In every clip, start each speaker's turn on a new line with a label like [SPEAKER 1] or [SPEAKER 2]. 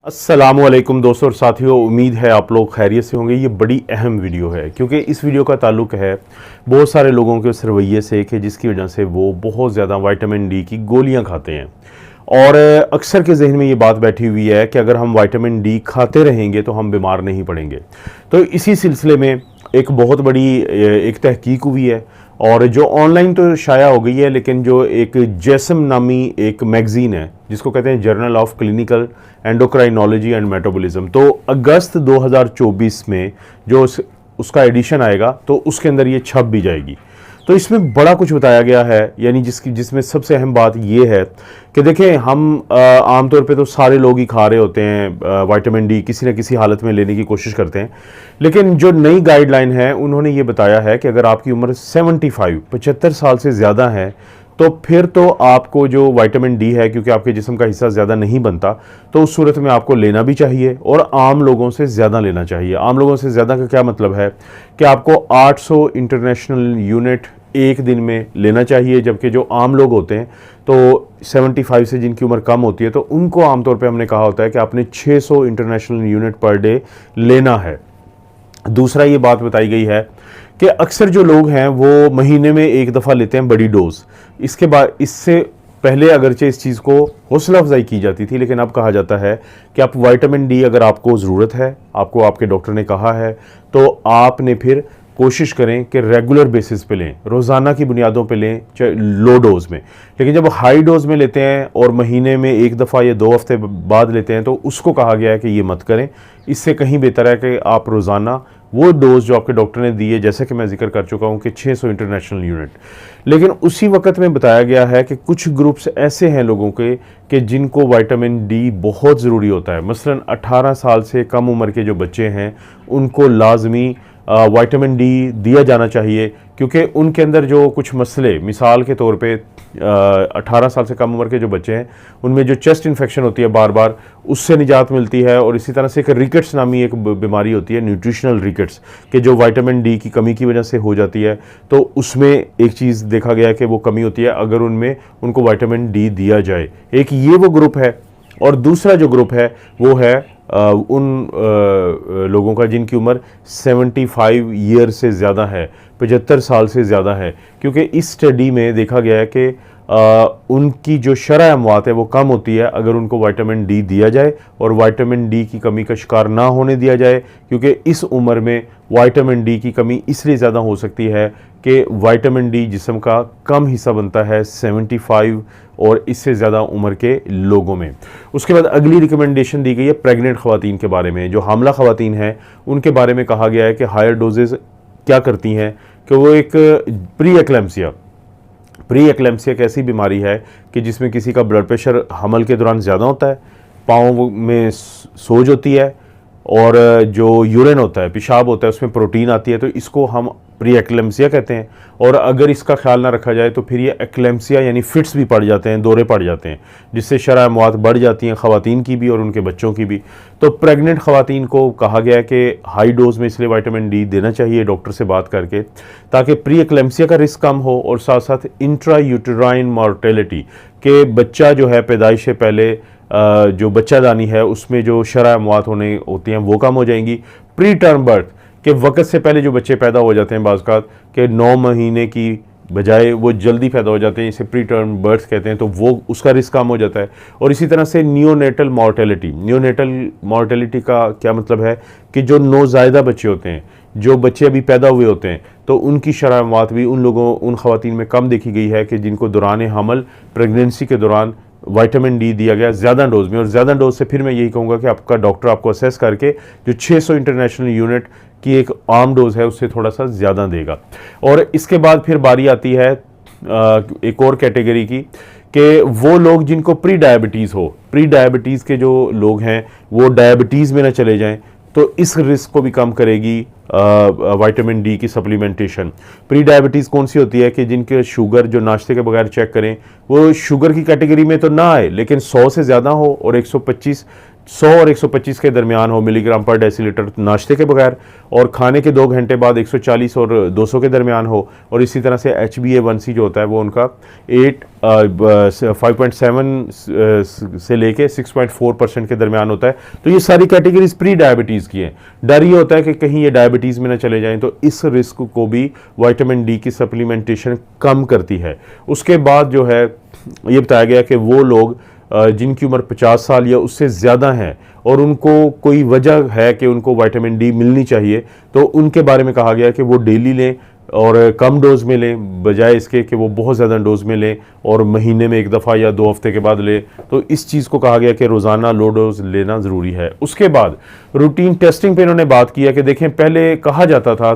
[SPEAKER 1] अस्सलामुअलैकुम दोस्तों और साथियों, उम्मीद है आप लोग खैरियत से होंगे। ये बड़ी अहम वीडियो है क्योंकि इस वीडियो का ताल्लुक है बहुत सारे लोगों के उस रवैये से कि जिसकी वजह से वो बहुत ज़्यादा विटामिन डी की गोलियां खाते हैं। और अक्सर के जहन में ये बात बैठी हुई है कि अगर हम विटामिन डी खाते रहेंगे तो हम बीमार नहीं पड़ेंगे। तो इसी सिलसिले में एक बहुत बड़ी एक तहकीक हुई है और जो ऑनलाइन तो शाया हो गई है, लेकिन जो एक जैसम नामी एक मैगज़ीन है जिसको कहते हैं journal of clinical endocrinology and metabolism, तो अगस्त 2024 में जो उसका एडिशन आएगा तो उसके अंदर ये छप भी जाएगी। तो इसमें बड़ा कुछ बताया गया है, यानी जिसमें सबसे अहम बात ये है कि देखें, हम आमतौर पे तो सारे लोग ही खा रहे होते हैं विटामिन डी, किसी न किसी हालत में लेने की कोशिश करते हैं। लेकिन जो नई गाइडलाइन है उन्होंने ये बताया है कि अगर आपकी उम्र 75 साल से ज़्यादा है तो फिर तो आपको जो विटामिन डी है, क्योंकि आपके जिस्म का हिस्सा ज़्यादा नहीं बनता, तो उस सूरत में आपको लेना भी चाहिए और आम लोगों से ज़्यादा लेना चाहिए। आम लोगों से ज़्यादा का क्या मतलब है कि आपको 800 इंटरनेशनल यूनिट एक दिन में लेना चाहिए, जबकि जो आम लोग होते हैं तो 75 से जिनकी उम्र कम होती है तो उनको आमतौर पर हमने कहा होता है कि आपने 600 इंटरनेशनल यूनिट पर डे लेना है। दूसरा ये बात बताई गई है कि अक्सर जो लोग हैं वो महीने में एक दफ़ा लेते हैं बड़ी डोज। इसके बाद इससे पहले अगरचे इस चीज़ को हौसला अफजाई की जाती थी, लेकिन अब कहा जाता है कि आप विटामिन डी अगर आपको ज़रूरत है, आपको आपके डॉक्टर ने कहा है, तो आपने फिर कोशिश करें कि रेगुलर बेसिस पे लें, रोज़ाना की बुनियादों पे लें, चाहे लो डोज़ में। लेकिन जब हाई डोज़ में लेते हैं और महीने में एक दफ़ा या 2 हफ्ते बाद लेते हैं तो उसको कहा गया है कि ये मत करें। इससे कहीं बेहतर है कि आप रोज़ाना वो डोज जो आपके डॉक्टर ने दी है, जैसे कि मैं जिक्र कर चुका हूँ कि 600 इंटरनेशनल यूनिट। लेकिन उसी वक्त में बताया गया है कि कुछ ग्रुप्स ऐसे हैं लोगों के कि जिनको विटामिन डी बहुत ज़रूरी होता है। मसलन 18 साल से कम उम्र के जो बच्चे हैं उनको लाजमी विटामिन डी दिया जाना चाहिए, क्योंकि उनके अंदर जो कुछ मसले, मिसाल के तौर पे 18 साल से कम उम्र के जो बच्चे हैं उनमें जो चेस्ट इन्फेक्शन होती है बार बार, उससे निजात मिलती है। और इसी तरह से एक रिकेट्स नामी एक बीमारी होती है, न्यूट्रिशनल रिकेट्स, कि जो विटामिन डी की कमी की वजह से हो जाती है। तो उसमें एक चीज़ देखा गया है कि वो कमी होती है अगर उनमें उनको विटामिन डी दिया जाए। एक ये वो ग्रुप है, और दूसरा जो ग्रुप है वो है उन लोगों का जिनकी उम्र 75 ईयर से ज़्यादा है, 75 साल से ज़्यादा है, क्योंकि इस स्टडी में देखा गया है कि उनकी जो शरह अमवात है वो कम होती है अगर उनको विटामिन डी दिया जाए और विटामिन डी की कमी का शिकार ना होने दिया जाए। क्योंकि इस उम्र में विटामिन डी की कमी इसलिए ज़्यादा हो सकती है कि विटामिन डी जिस्म का कम हिस्सा बनता है 75 और इससे ज़्यादा उम्र के लोगों में। उसके बाद अगली रिकमेंडेशन दी गई है प्रेग्नेंट ख़वातीन के बारे में। जो हामला ख़वातीन हैं उनके बारे में कहा गया है कि हायर डोजेज़ क्या करती हैं कि वो एक प्री एक्लेम्सिया एक ऐसी बीमारी है कि जिसमें किसी का ब्लड प्रेशर हमल के दौरान ज़्यादा होता है, पाँव में सोज होती है, और जो यूरिन होता है, पेशाब होता है, उसमें प्रोटीन आती है, तो इसको हम प्री एक्लेम्सिया कहते हैं। और अगर इसका ख्याल ना रखा जाए तो फिर ये एक्लेम्सिया यानी फिट्स भी पड़ जाते हैं, दौरे पड़ जाते हैं, जिससे शरह अमवात बढ़ जाती हैं ख़वातीन की भी और उनके बच्चों की भी। तो प्रेग्नेंट ख़वातीन को कहा गया है कि हाई डोज में इसलिए विटामिन डी देना चाहिए डॉक्टर से बात करके, ताकि प्री एक्लेम्सिया का रिस्क कम हो और साथ साथ इंट्रा यूटेराइन मॉर्टेलिटी के बच्चा जो है पैदाइश से पहले जो बच्चादानी है उसमें जो शरह अमवात होने होती हैं वो कम हो जाएंगी। प्री टर्म बर्थ के वक्त से पहले जो बच्चे पैदा हो जाते हैं बाज़-औक़ात के 9 महीने की बजाय वो जल्दी पैदा हो जाते हैं, इसे प्री टर्म बर्थ कहते हैं, तो वो उसका रिस्क कम हो जाता है। और इसी तरह से नियोनेटल मॉर्टेलिटी का क्या मतलब है कि जो नौज़ायदा बच्चे होते हैं, जो बच्चे अभी पैदा हुए होते हैं, तो उनकी शरह अमवात भी उन ख़वातीन में कम देखी गई है कि जिनको दौरान हमल, प्रेगनेंसी के दौरान विटामिन डी दिया गया ज़्यादा डोज में। और ज़्यादा डोज से फिर मैं यही कहूँगा कि आपका डॉक्टर आपको असेस करके जो 600 इंटरनेशनल यूनिट की एक आम डोज है उससे थोड़ा सा ज़्यादा देगा। और इसके बाद फिर बारी आती है एक और कैटेगरी की कि वो लोग जिनको प्री डायबिटीज़ हो, प्री डायबिटीज़ के जो लोग हैं वो डायबिटीज़ में ना चले जाएं, तो इस रिस्क को भी कम करेगी विटामिन डी की सप्लीमेंटेशन। प्री डायबिटीज़ कौन सी होती है कि जिनके शुगर जो नाश्ते के बगैर चेक करें वो शुगर की कैटेगरी में तो ना आए, लेकिन 100 से ज़्यादा हो और 125 100 और 125 के दरमियान हो मिलीग्राम पर डेसीलीटर नाश्ते के बगैर, और खाने के 2 घंटे बाद 140 और 200 के दरमियान हो, और इसी तरह से HbA1c जो होता है वो उनका 5.7 से लेके 6.4% के दरमियान होता है। तो ये सारी कैटेगरीज प्री डायबिटीज़ की हैं। डर ये होता है कि कहीं ये डायबिटीज़ में ना चले जाएं, तो इस रिस्क को भी विटामिन डी की सप्लीमेंटेशन कम करती है। उसके बाद जो है ये बताया गया कि वो लोग जिनकी उम्र 50 साल या उससे ज़्यादा है और उनको कोई वजह है कि उनको विटामिन डी मिलनी चाहिए, तो उनके बारे में कहा गया कि वो डेली लें और कम डोज में लें, बजाय इसके कि वो बहुत ज़्यादा डोज में लें और महीने में 1 दफ़ा या 2 हफ्ते के बाद लें। तो इस चीज़ को कहा गया कि रोज़ाना लो डोज लेना ज़रूरी है। उसके बाद रूटीन टेस्टिंग पे इन्होंने बात की है कि देखें, पहले कहा जाता था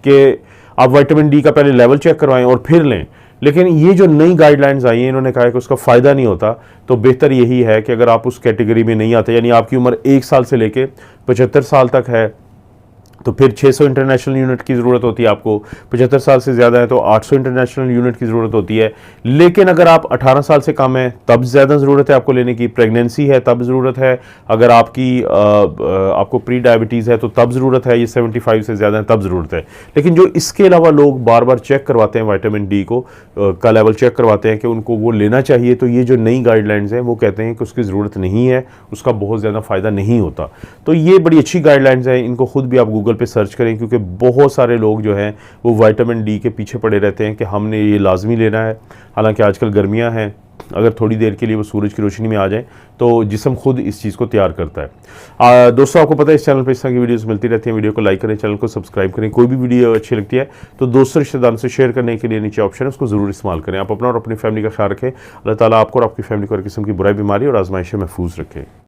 [SPEAKER 1] कि आप विटामिन डी का पहले लेवल चेक करवाएं और फिर लें, लेकिन ये जो नई गाइडलाइंस आई हैं इन्होंने कहा है कि उसका फ़ायदा नहीं होता। तो बेहतर यही है कि अगर आप उस कैटेगरी में नहीं आते, यानी आपकी उम्र 1 साल से लेके 75 साल तक है, तो फिर 600 इंटरनेशनल यूनिट की ज़रूरत होती है आपको। 75 साल से ज़्यादा है तो 800 इंटरनेशनल यूनिट की ज़रूरत होती है। लेकिन अगर आप 18 साल से कम है तब ज़्यादा ज़रूरत है आपको लेने की। प्रेगनेंसी है तब ज़रूरत है। अगर आपको प्री डायबिटीज़ है तो तब ज़रूरत है। ये 75 से ज़्यादा है तब ज़रूरत है। लेकिन जो इसके अलावा लोग बार बार चेक करवाते हैं विटामिन डी का लेवल चेक करवाते हैं कि उनको वो लेना चाहिए, तो ये जो नई गाइडलाइंस हैं वो कहते हैं कि उसकी ज़रूरत नहीं है, उसका बहुत ज़्यादा फ़ायदा नहीं होता। तो ये बड़ी अच्छी गाइडलाइंस हैं, इनको खुद भी आप गूगल पे सर्च करें, क्योंकि बहुत सारे लोग जो हैं वो विटामिन डी के पीछे पड़े रहते हैं कि हमने ये लाजमी लेना है। हालांकि आजकल गर्मियां हैं, अगर थोड़ी देर के लिए वो सूरज की रोशनी में आ जाए तो जिस्म खुद इस चीज़ को तैयार करता है। दोस्तों, आपको पता है इस चैनल पर इस तरह की वीडियोस मिलती रहती हैं। वीडियो को लाइक करें, चैनल को सब्सक्राइब करें। कोई भी वीडियो अच्छी लगती है तो दोस्तों रिश्तेदारों से शेयर करने के लिए नीचे ऑप्शन है, उसको ज़रूर इस्तेमाल करें। आप अपना और अपनी फैमिली का ख्याल रखें। अल्लाह ताला आपको और आपकी फैमिली को हर किस्म की बुराई, बीमारी और आजमाइश से महफूज रखें।